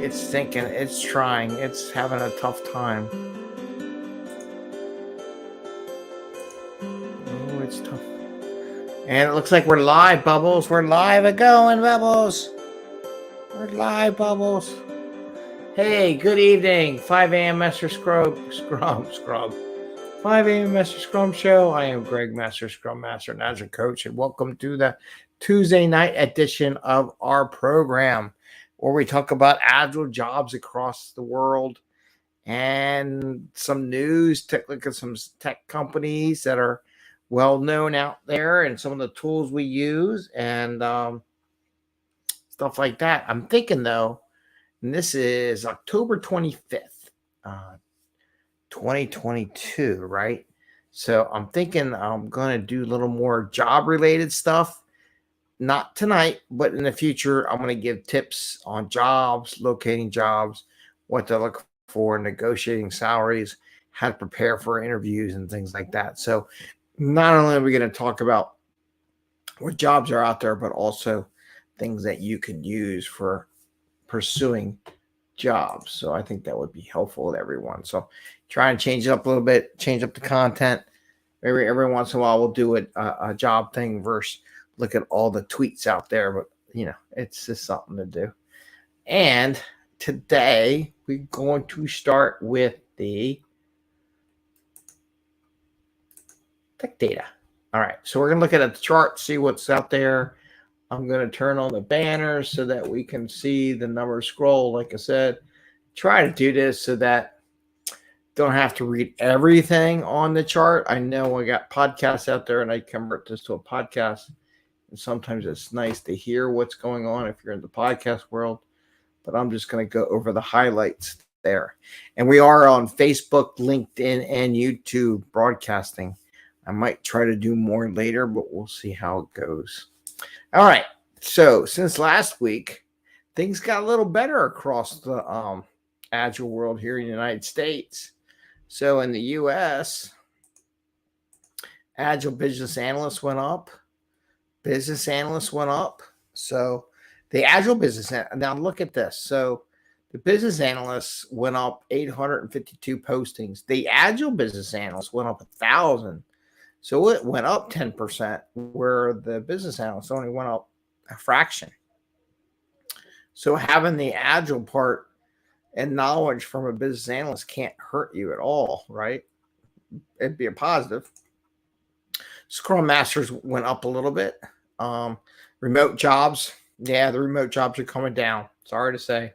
It's thinking, it's trying, it's having a tough time. Oh, it's tough. And it looks like we're live, Bubbles. We're live and going, Bubbles. We're live, Bubbles. Hey, good evening. 5 a.m. Mester Scrum. 5 a.m. Mester Scrum Show. I am Greg Mester, Scrum Master and Agile Coach, and welcome to the Tuesday night edition of our program, where we talk about Agile jobs across the world and some news. Look at some tech companies that are well known out there and some of the tools we use and stuff like that. I'm thinking, though, and this is October 25th, 2022, right? So I'm thinking I'm going to do a little more job-related stuff. Not tonight, but in the future, I'm going to give tips on jobs, locating jobs, what to look for, negotiating salaries, how to prepare for interviews and things like that. So not only are we going to talk about what jobs are out there, but also things that you can use for pursuing jobs. So I think that would be helpful to everyone. So try and change it up a little bit, change up the content. Maybe every once in a while we'll do a job thing versus look at all the tweets out there. But, it's just something to do. And today we're going to start with the tech data. All right. So we're going to look at a chart, see what's out there. I'm going to turn on the banners so that we can see the numbers scroll. Like I said, try to do this so that don't have to read everything on the chart. I know I got podcasts out there and I convert this to a podcast. And sometimes it's nice to hear what's going on if you're in the podcast world. But I'm just going to go over the highlights there. And we are on Facebook, LinkedIn, and YouTube broadcasting. I might try to do more later, but we'll see how it goes. All right. So since last week, things got a little better across the Agile world here in the United States. So in the U.S., Agile business analysts went up. Business analysts went up. So the Agile business, now look at this. So the business analysts went up 852 postings. The Agile business analysts went up 1,000. So it went up 10%, where the business analysts only went up a fraction. So having the Agile part and knowledge from a business analyst can't hurt you at all, right? It'd be a positive. Scrum Masters went up a little bit. Remote jobs, the remote jobs are coming down. Sorry to say.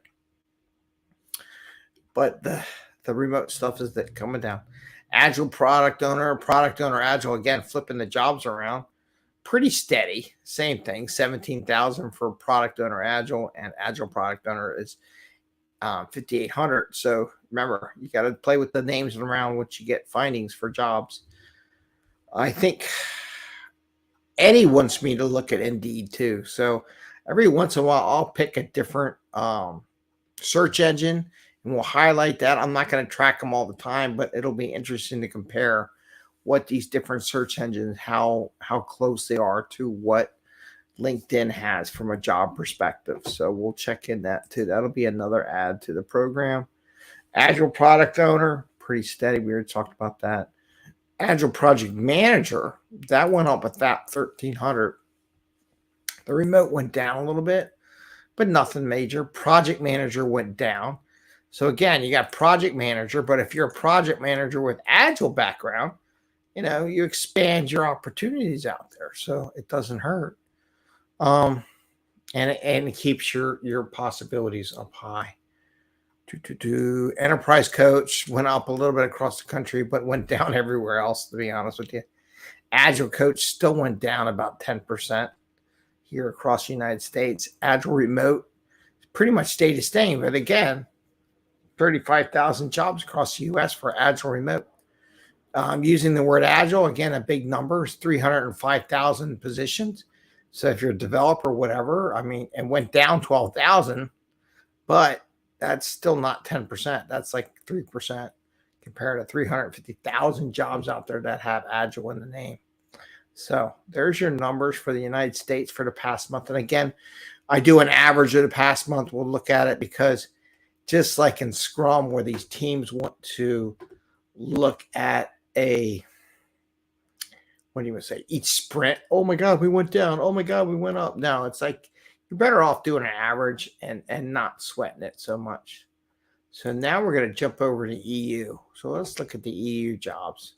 But the remote stuff is coming down. Agile product owner, Agile, again, flipping the jobs around. Pretty steady. Same thing, 17,000 for product owner Agile, and Agile product owner is 5,800. So remember, you got to play with the names around what you get findings for jobs. I think Eddie wants me to look at Indeed too. So every once in a while, I'll pick a different search engine and we'll highlight that. I'm not going to track them all the time, but it'll be interesting to compare what these different search engines, how close they are to what LinkedIn has from a job perspective. So we'll check in that too. That'll be another add to the program. Agile product owner, pretty steady. We already talked about that. Agile project manager, that went up at that 1,300. The remote went down a little bit, but nothing major. Project manager went down. So again, you got project manager, but if you're a project manager with Agile background, you expand your opportunities out there. So it doesn't hurt. And it keeps your possibilities up high. Enterprise coach went up a little bit across the country, but went down everywhere else, to be honest with you. Agile coach still went down about 10% here across the United States. Agile remote pretty much stayed the same, but again, 35,000 jobs across the U.S. for Agile remote. Using the word Agile, again, a big number is 305,000 positions. So if you're a developer, whatever, it went down 12,000, but that's still not 10%. That's like 3% compared to 350,000 jobs out there that have Agile in the name. So there's your numbers for the United States for the past month. And again, I do an average of the past month. We'll look at it because just like in Scrum, where these teams want to look at what do you say, each sprint. Oh my God, we went down. Oh my God, we went up. No, it's like you're better off doing an average and not sweating it so much. So now we're going to jump over to EU. So let's look at the EU jobs.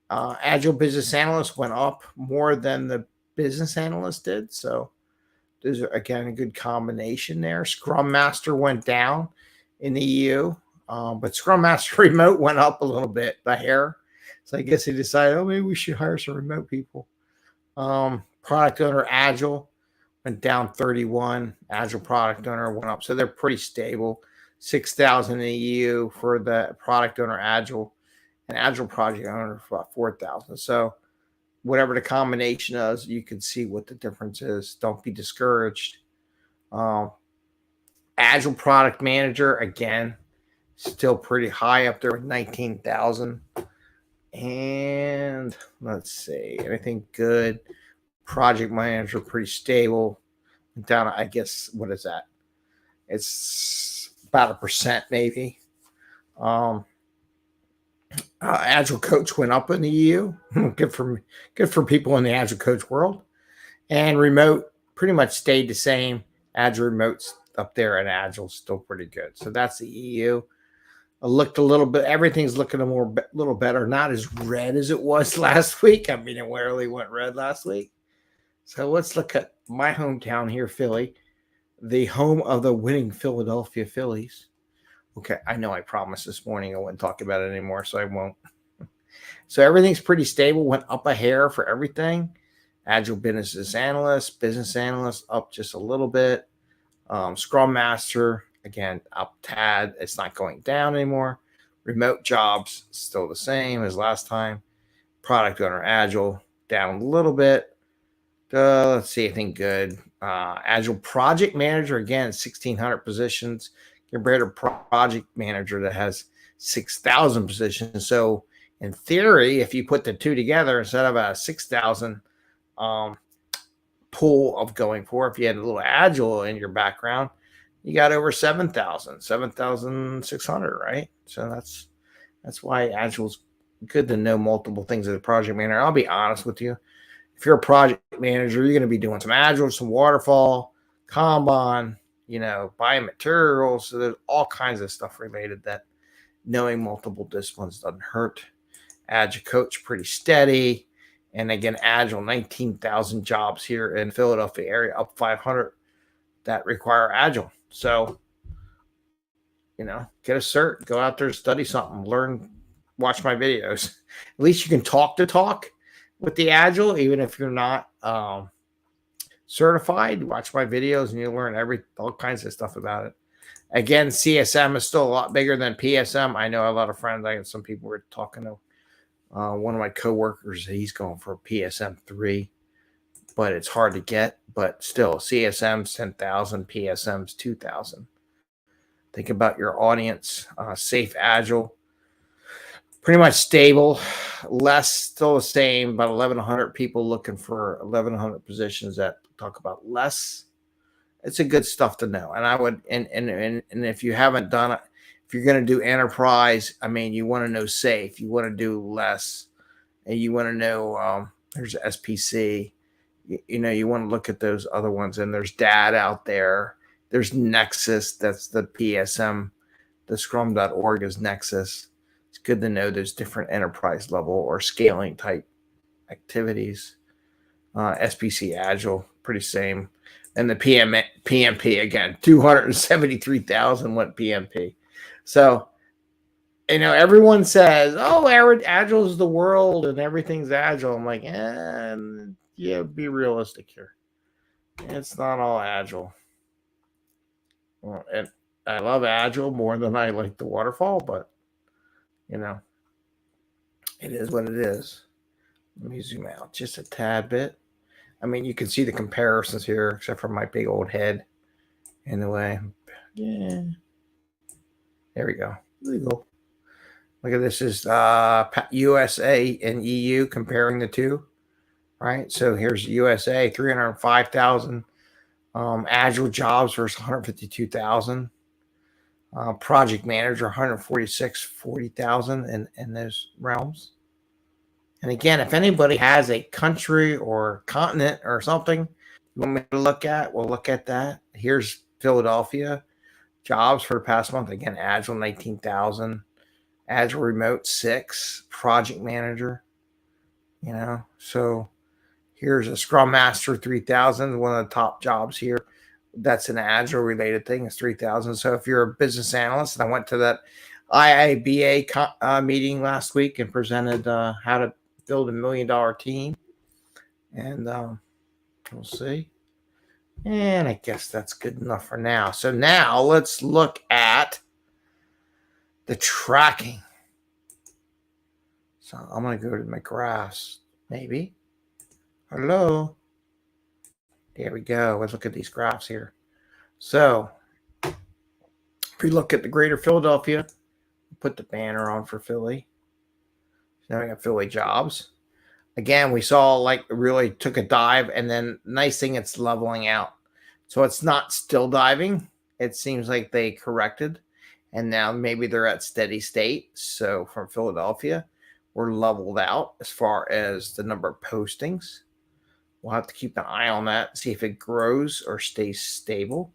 Agile business analyst went up more than the business analyst did. So there's, again, a good combination there. Scrum Master went down in the EU, but Scrum Master remote went up a little bit, the hair. So I guess he decided, maybe we should hire some remote people. Product owner Agile went down 31. Agile product owner went up. So they're pretty stable. 6,000 in the EU for the product owner Agile, and Agile project owner for about 4,000. So whatever the combination is, you can see what the difference is. Don't be discouraged. Agile product manager, again, still pretty high up there with 19,000. And let's see, anything good? Project manager, pretty stable. Down, I guess, what is that? It's about 1% maybe. Agile coach went up in the EU. Good for people in the Agile coach world. And remote pretty much stayed the same. Agile remote's up there, and Agile's still pretty good. So that's the EU. I looked a little bit. Everything's looking a little better. Not as red as it was last week. I mean, it rarely went red last week. So let's look at my hometown here, Philly, the home of the winning Philadelphia Phillies. Okay, I know I promised this morning I wouldn't talk about it anymore, so I won't. So everything's pretty stable. Went up a hair for everything. Agile business analyst up just a little bit. Scrum Master, again, up tad. It's not going down anymore. Remote jobs, still the same as last time. Product owner Agile, down a little bit. Let's see anything good. Agile project manager, again, 1,600 positions compared to project manager that has 6,000 positions. So in theory, if you put the two together, instead of a 6,000 pool of going for, if you had a little Agile in your background, you got over 7,600, right? So that's why Agile's good to know multiple things as a project manager. I'll be honest with you. If you're a project manager, you're going to be doing some Agile, some waterfall, Kanban, buying materials. So there's all kinds of stuff related that knowing multiple disciplines doesn't hurt. Agile coach, pretty steady. And again, Agile, 19,000 jobs here in Philadelphia area, up 500 that require Agile. So, get a cert, go out there, study something, learn, watch my videos. At least you can talk the talk with the Agile, even if you're not certified. Watch my videos and you'll learn all kinds of stuff about it. Again, CSM is still a lot bigger than PSM. I know a lot of friends. I had some people were talking to one of my coworkers. He's going for a PSM 3, but it's hard to get. But still, CSM's 10,000, PSM's 2,000. Think about your audience. Safe Agile, pretty much stable, less, still the same, about 1,100 people looking for 1,100 positions that talk about less. It's a good stuff to know. And I would, and if you haven't done it, if you're going to do enterprise, I mean, you want to know safe, you want to do less, and you want to know, there's SPC, you want to look at those other ones, and there's DAD out there. There's Nexus, that's the PSM, the scrum.org is Nexus. It's good to know there's different enterprise level or scaling type activities. SPC Agile, pretty same. And the PMP, again, 273,000 went PMP. So, everyone says, oh, Agile is the world and everything's Agile. I'm like, yeah, be realistic here. It's not all Agile. Well, and I love Agile more than I like the waterfall, but it is what it is. Let me zoom out just a tad bit. I mean, you can see the comparisons here, except for my big old head in the way. Yeah. There we go. Legal. Look at this is USA and EU comparing the two. Right? So here's USA, 305,000 Agile jobs versus 152,000. Project manager, 146, 40,000 in those realms. And again, if anybody has a country or continent or something you want me to look at, we'll look at that. Here's Philadelphia jobs for the past month. Again, Agile 19,000, Agile Remote 6, Project Manager. So here's a Scrum Master 3,000, one of the top jobs here. That's an Agile related thing. It's 3,000. So if you're a business analyst, and I went to that IIBA meeting last week and presented how to build $1 million team, and we'll see. And I guess that's good enough for now. So now let's look at the tracking. So I'm going to go to my graphs, maybe. Hello. There we go. Let's look at these graphs here. So if we look at the greater Philadelphia, put the banner on for Philly. Now we got Philly jobs. Again, we saw like really took a dive, and then nice thing, it's leveling out. So it's not still diving. It seems like they corrected, and now maybe they're at steady state. So from Philadelphia, we're leveled out as far as the number of postings. We'll have to keep an eye on that, see if it grows or stays stable.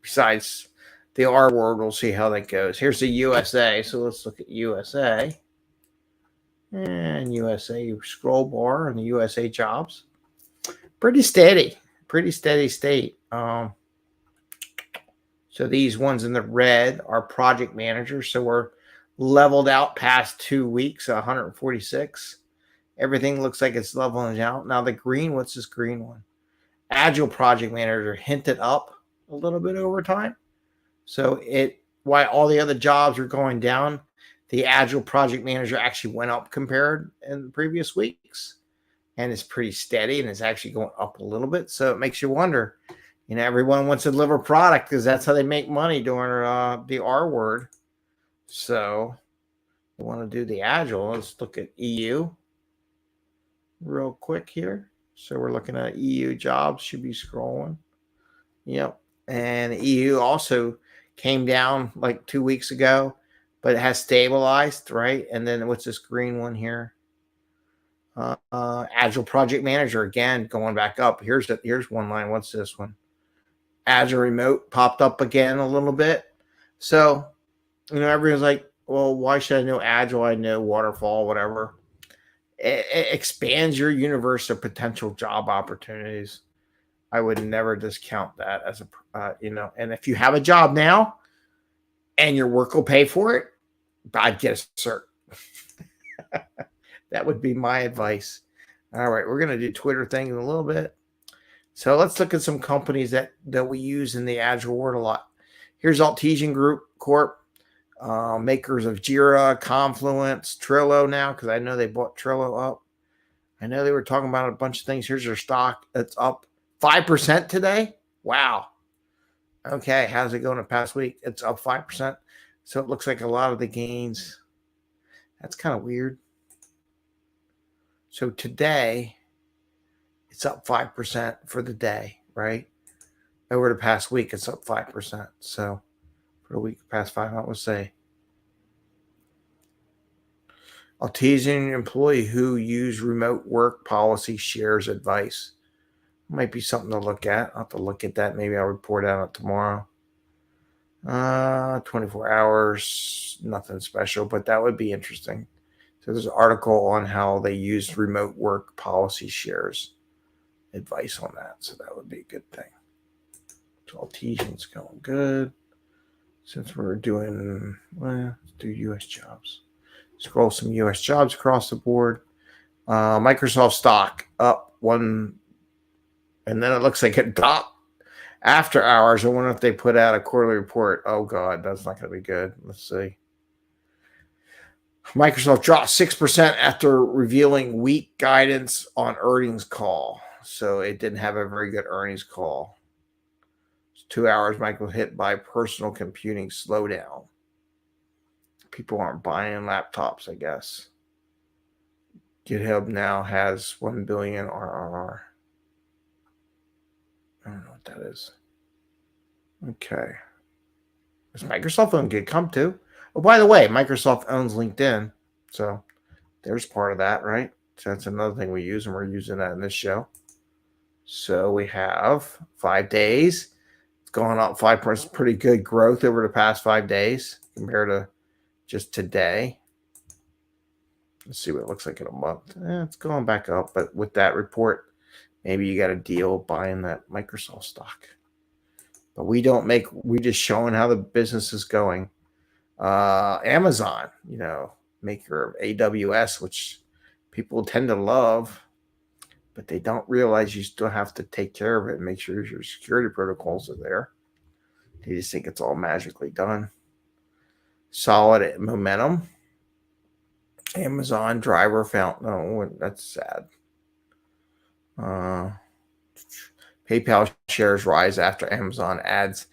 Besides the R word, we'll see how that goes. Here's the USA. So let's look at USA. And USA scroll bar and the USA jobs. Pretty steady state. So these ones in the red are project managers. So we're leveled out past 2 weeks, 146. Everything looks like it's leveling out. Now the green, what's this green one? Agile project manager hinted up a little bit over time. So while all the other jobs are going down, the Agile project manager actually went up compared in the previous weeks, and it's pretty steady, and it's actually going up a little bit. So it makes you wonder, everyone wants to deliver product because that's how they make money during the R word. So we want to do the Agile. Let's look at EU real quick here. So we're looking at EU jobs, should be scrolling. Yep. And EU also came down like 2 weeks ago, but it has stabilized, right? And then what's this green one here? Agile project manager, again, going back up. Here's one line. What's this one? Agile remote popped up again a little bit. So, everyone's like, well, why should I know Agile? I know waterfall, whatever. It expands your universe of potential job opportunities. I would never discount that as and if you have a job now and your work will pay for it, I'd get a cert. That would be my advice. All right, we're going to do Twitter things in a little bit. So let's look at some companies that we use in the Agile world a lot. Here's Altesian Group Corp, makers of Jira, Confluence, Trello now, because I know they bought Trello up. I know they were talking about a bunch of things. Here's their stock. It's up 5% today. Wow. Okay, how's it going the past week? It's up 5%. So it looks like a lot of the gains. That's kind of weird. So today, it's up 5% for the day, right? Over the past week, it's up 5%. So for the week past 5, I would say. Altesian employee who use remote work policy shares advice. Might be something to look at. I'll have to look at that. Maybe I'll report out tomorrow. 24 hours, nothing special, but that would be interesting. So there's an article on how they used remote work policy shares advice on that. So that would be a good thing. So Altesian's going good. Since we're doing, let's do U.S. jobs. Scroll some U.S. jobs across the board. Microsoft stock up 1, and then it looks like it dropped after hours. I wonder if they put out a quarterly report. Oh, God, that's not going to be good. Let's see. Microsoft dropped 6% after revealing weak guidance on earnings call. So it didn't have a very good earnings call. 2 hours, Microsoft hit by personal computing slowdown. People aren't buying laptops, I guess. GitHub now has 1 billion RRR. I don't know what that is. Okay. Because Microsoft owned GitHub too. Oh, by the way, Microsoft owns LinkedIn. So there's part of that, right? So that's another thing we use, and we're using that in this show. So we have 5 days. It's going up 5%. Pretty good growth over the past 5 days compared to just today. Let's see what it looks like in a month. It's going back up, but with that report, maybe you got a deal buying that Microsoft stock. But we just showing how the business is going. Amazon, maker of AWS, which people tend to love, but they don't realize you still have to take care of it and make sure your security protocols are there. They just think it's all magically done. Solid momentum. Amazon driver found, no, that's sad. PayPal shares rise after Amazon adds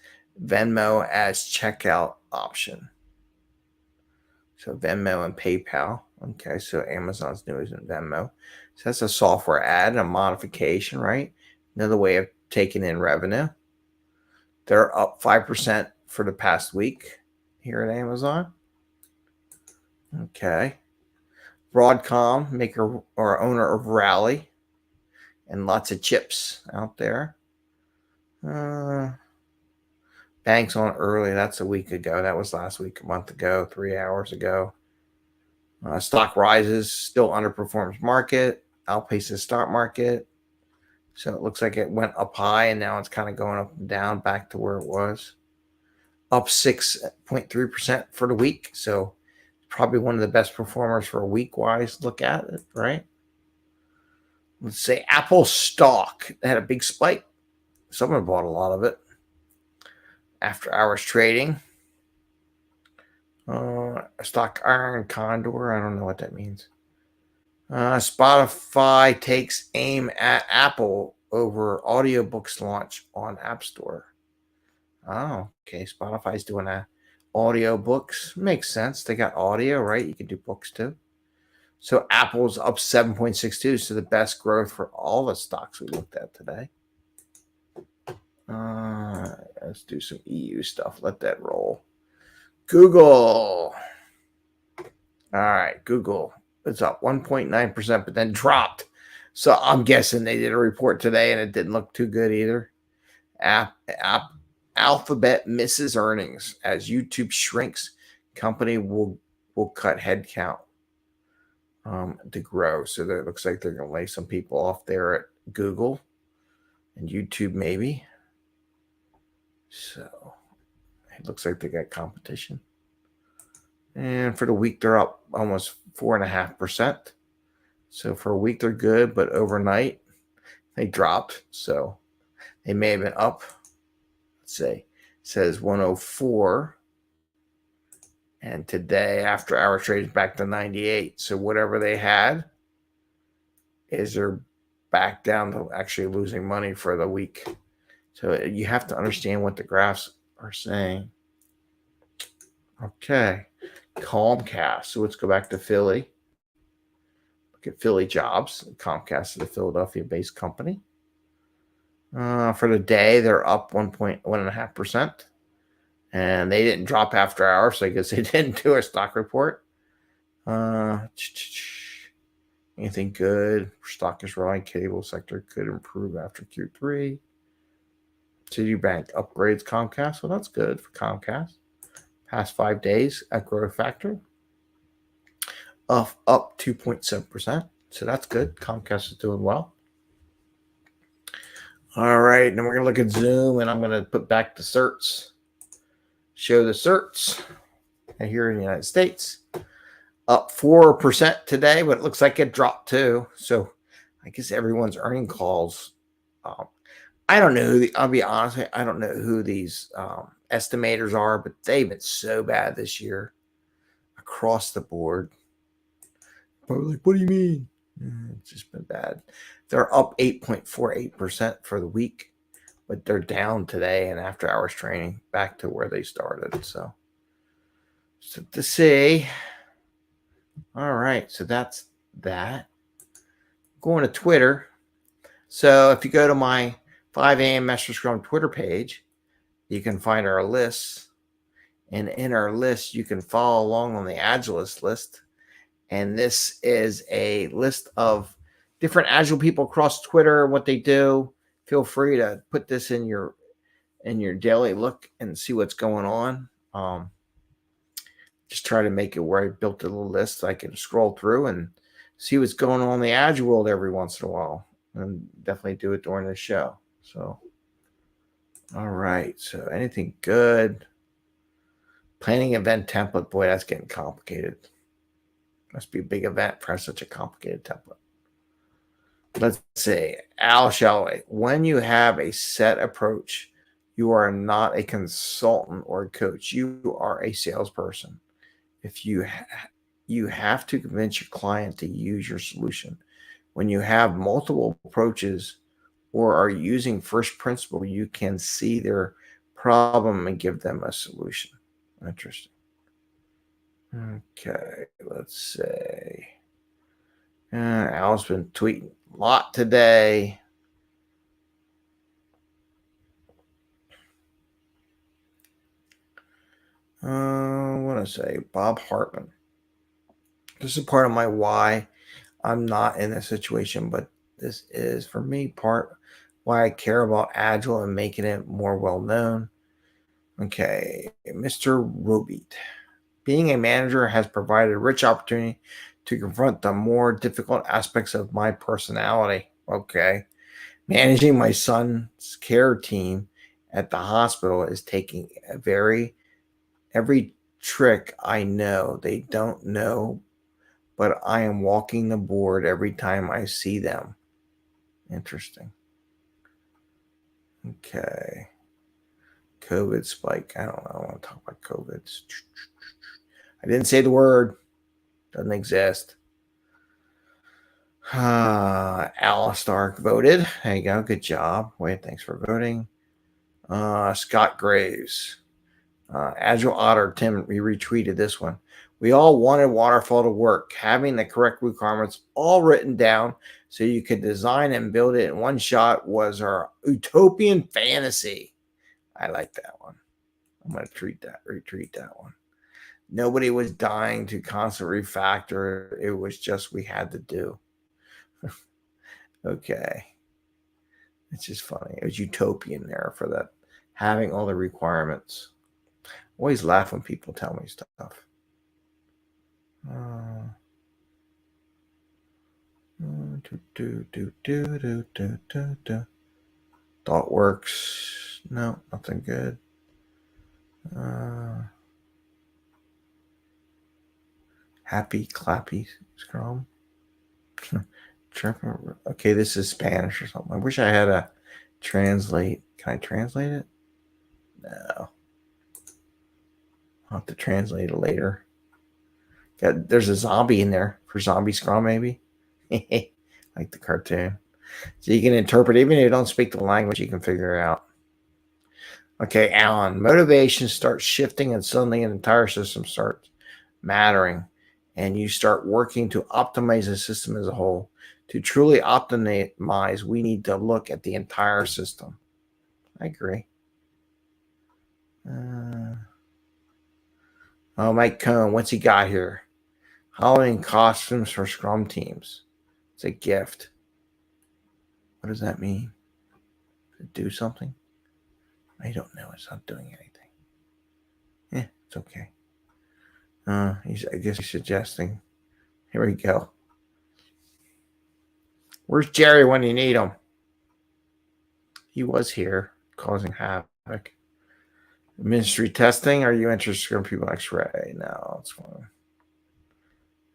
Venmo as checkout option. So Venmo and PayPal. Okay, so Amazon's new isn't Venmo. So that's a software ad, a modification, right? Another way of taking in revenue. They're up 5% for the past week here at Amazon. Okay. Broadcom, maker or owner of Rally, and lots of chips out there. Banks on early. That's a week ago. That was last week, a month ago, 3 hours ago. Stock rises, still underperforms market, outpaces stock market. So it looks like it went up high and now it's kind of going up and down back to where it was. Up 6.3% for the week. So probably one of the best performers for a week-wise look at it, right? Let's say Apple stock had a big spike. Someone bought a lot of it. After hours trading. Stock Iron Condor. I don't know what that means. Spotify takes aim at Apple over audiobooks launch on App Store. Oh, okay. Spotify's doing audiobooks. Makes sense. They got audio, right? You can do books too. So Apple's up 7.62. So the best growth for all the stocks we looked at today. Let's do some EU stuff. Let that roll. Google. All right, Google. It's up 1.9%, but then dropped. So I'm guessing they did a report today and it didn't look too good either. Alphabet misses earnings as YouTube shrinks. Company will cut headcount to grow. So that it looks like they're going to lay some people off there at Google and YouTube maybe. So it looks like they got competition. And for the week, they're up almost 4.5%. So for a week, they're good, but overnight, they dropped. So they may have been up. Let's say it says 104. And today, after hour trade, is back to 98. So whatever they had is they're back down to actually losing money for the week. So you have to understand what the graphs are saying. Okay. Comcast. So let's go back to Philly. Look at Philly jobs. Comcast is a Philadelphia-based company. For the day, they're up 1.5%. And they didn't drop after hours, so I guess they didn't do a stock report. Anything good? Stock is rolling. Cable sector could improve after Q3. Citibank upgrades Comcast. Well, that's good for Comcast. Past 5 days at growth factor. Up 2.7%. So that's good. Comcast is doing well. All right. Then we're going to look at Zoom, and I'm going to put back the certs. Show the certs here in the United States. Up 4% today, but it looks like it dropped too. So I guess everyone's earning calls. I don't know. I'll be honest. I don't know who these estimators are, but they've been so bad this year across the board. Probably like, what do you mean? It's just been bad. They're up 8.48% for the week, but they're down today and after hours training back to where they started. So to see. All right. So that's that. Going to Twitter. So if you go to my 5 a.m. Mester Scrum Twitter page, you can find our lists. And in our list, you can follow along on the Agilist list. And this is a list of different Agile people across Twitter, what they do. Feel free to put this in your daily look and see what's going on. Just try to make it where I built a little list so I can scroll through and see what's going on in the Agile world every once in a while. And definitely do it during the show. So, all right. So, anything good? Planning event template. Boy, that's getting complicated. Must be a big event for such a complicated template. Let's say, Al Shalloway, when you have a set approach, you are not a consultant or a coach. You are a salesperson. If you have to convince your client to use your solution. When you have multiple approaches or are using first principle, you can see their problem and give them a solution. Interesting. Okay, let's say Al's been tweeting a lot today. What I say? Bob Hartman. This is part of my why I'm not in this situation, but this is for me part why I care about Agile and making it more well known. Okay, Mr. Robeat. Being a manager has provided a rich opportunity to confront the more difficult aspects of my personality. Okay. Managing my son's care team at the hospital is taking every trick I know. They don't know, but I am walking the board every time I see them. Interesting. Okay. COVID spike. I don't know. I want to talk about COVID. I didn't say the word. Doesn't exist. Al Stark voted. There you go. Good job. Wait, thanks for voting. Scott Graves. Agile Otter. Tim, we retweeted this one. We all wanted Waterfall to work. Having the correct requirements all written down so you could design and build it in one shot was our utopian fantasy. I like that one. I'm going to retweet that one. Nobody was dying to constantly refactor. It was just we had to do. Okay. It's just funny. It was utopian there for that, having all the requirements. Always laugh when people tell me stuff. ThoughtWorks. No, nothing good. Happy Clappy Scrum. Okay, this is Spanish or something. I wish I had a translate. Can I translate it? No. I'll have to translate it later. There's a zombie in there for Zombie Scrum, maybe. Like the cartoon. So you can interpret, even if you don't speak the language, you can figure it out. Okay, Alan. Motivation starts shifting and suddenly an entire system starts mattering. And you start working to optimize the system as a whole. To truly optimize, we need to look at the entire system. I agree. Mike Cohn, what's he got here? Halloween costumes for Scrum teams. It's a gift. What does that mean? To do something? I don't know. It's not doing anything. It's okay. I guess he's suggesting. Here we go. Where's Jerry when you need him? He was here causing havoc. Ministry testing. Are you interested in people X-ray? No, it's fine.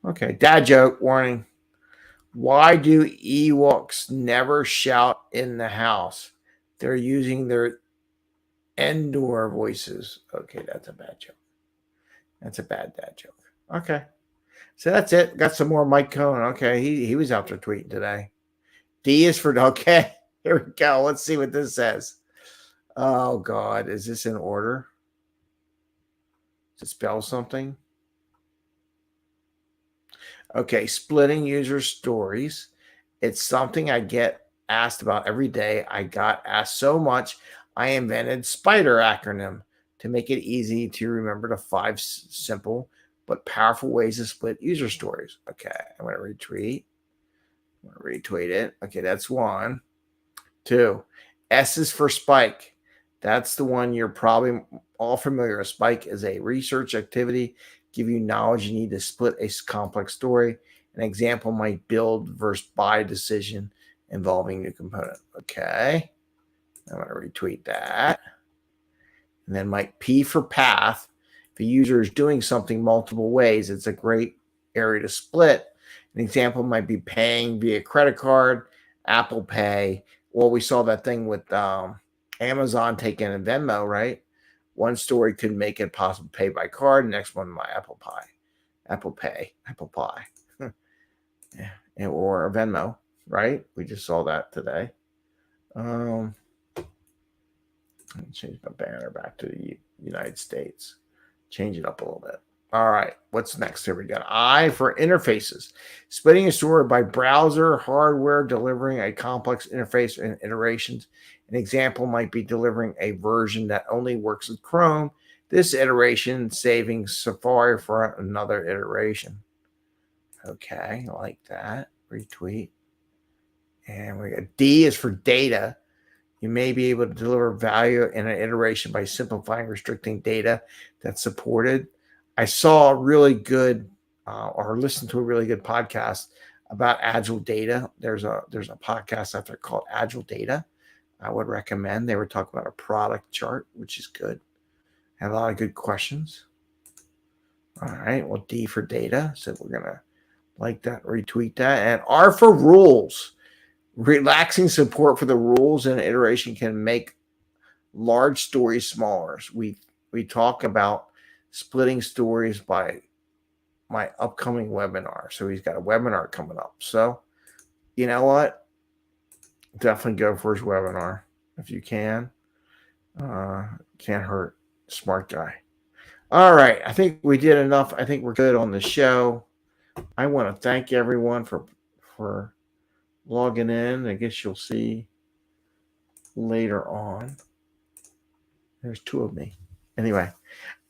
Okay. Dad joke warning. Why do Ewoks never shout in the house? They're using their Endor voices. Okay, that's a bad joke. That's a bad dad joke. Okay. So that's it. Got some more Mike Cohn. Okay, he was out there tweeting today. D is for okay. Here we go. Let's see what this says. Oh God, is this in order? Does it spell something? Okay, splitting user stories. It's something I get asked about every day. I got asked so much, I invented SPIDER acronym to make it easy to remember the 5 simple but powerful ways to split user stories. Okay, I'm going to retweet. I'm going to retweet it. Okay, that's 1. 2. S is for Spike. That's the one you're probably all familiar with. Spike is a research activity, give you knowledge you need to split a complex story. An example might build versus buy decision involving new component. Okay, I'm going to retweet that. And then my P for path. If a user is doing something multiple ways, it's a great area to split. An example might be paying via credit card, Apple Pay. Well, we saw that thing with Amazon taking a Venmo, right? One story could make it possible to pay by card. Next one, my Apple Pay, yeah, or a Venmo, right? We just saw that today. Let me change my banner back to the United States. Change it up a little bit. All right, what's next? Here we go. I for interfaces. Splitting a story by browser, hardware, delivering a complex interface and iterations. An example might be delivering a version that only works with Chrome. This iteration saving Safari for another iteration. Okay, I like that. Retweet. And we got D is for data. You may be able to deliver value in an iteration by simplifying, restricting data that's supported. I saw a really good or listened to a really good podcast about Agile data. There's a podcast out there called Agile Data. I would recommend. They were talking about a product chart, which is good. Had a lot of good questions. All right. Well, D for data. So we're going to like that, retweet that. And R for rules. Relaxing support for the rules and iteration can make large stories smaller. We talk about splitting stories by my upcoming webinar. So he's got a webinar coming up. So you know what? Definitely go for his webinar if you can. Can't hurt. Smart guy. All right. I think we did enough. I think we're good on the show. I want to thank everyone for logging in. I guess you'll see later on. There's 2 of me. Anyway,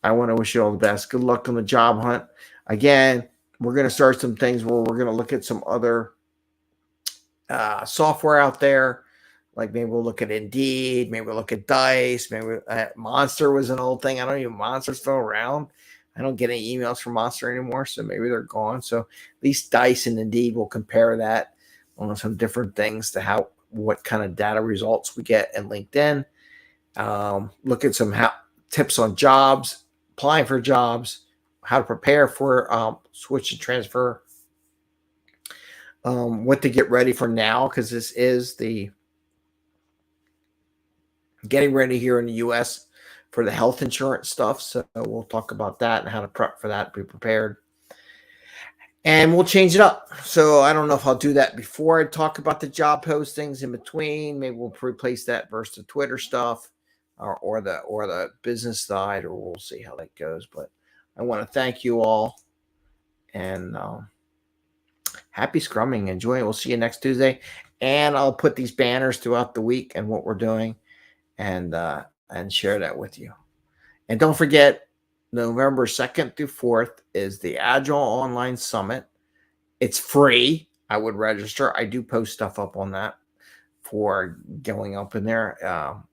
I want to wish you all the best. Good luck on the job hunt. Again, we're going to start some things where we're going to look at some other software out there. Like maybe we'll look at Indeed. Maybe we'll look at Dice. Maybe Monster was an old thing. I don't even Monster's still around. I don't get any emails from Monster anymore, so maybe they're gone. So at least Dice and Indeed will compare that on some different things to what kind of data results we get in LinkedIn. Look at some tips on jobs, applying for jobs, how to prepare for switch and transfer, what to get ready for now, because this is the getting ready here in the U.S. for the health insurance stuff. So we'll talk about that and how to prep for that, be prepared. And we'll change it up. So I don't know if I'll do that before I talk about the job postings in between. Maybe we'll replace that versus the Twitter stuff or the business side, or we'll see how that goes. But I want to thank you all and happy scrumming. Enjoy it. We'll see you next Tuesday. And I'll put these banners throughout the week and what we're doing and share that with you. And don't forget, November 2nd through 4th is the Agile Online Summit. It's free. I would register. I do post stuff up on that for going up in there.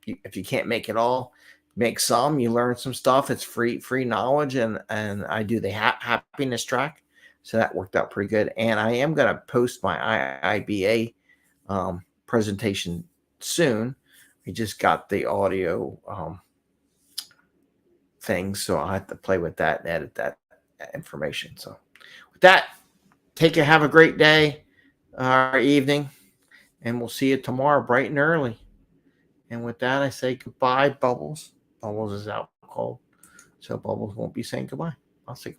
If you can't make it all, make some. You learn some stuff. It's free knowledge, and I do the happiness track. So that worked out pretty good. And I am going to post my IIBA presentation soon. We just got the audio things, so I'll have to play with that and edit that information. So with that, have a great day or evening, and we'll see you tomorrow bright and early. And with that, I say goodbye, Bubbles. Bubbles is out cold, so Bubbles won't be saying goodbye. I'll say goodbye.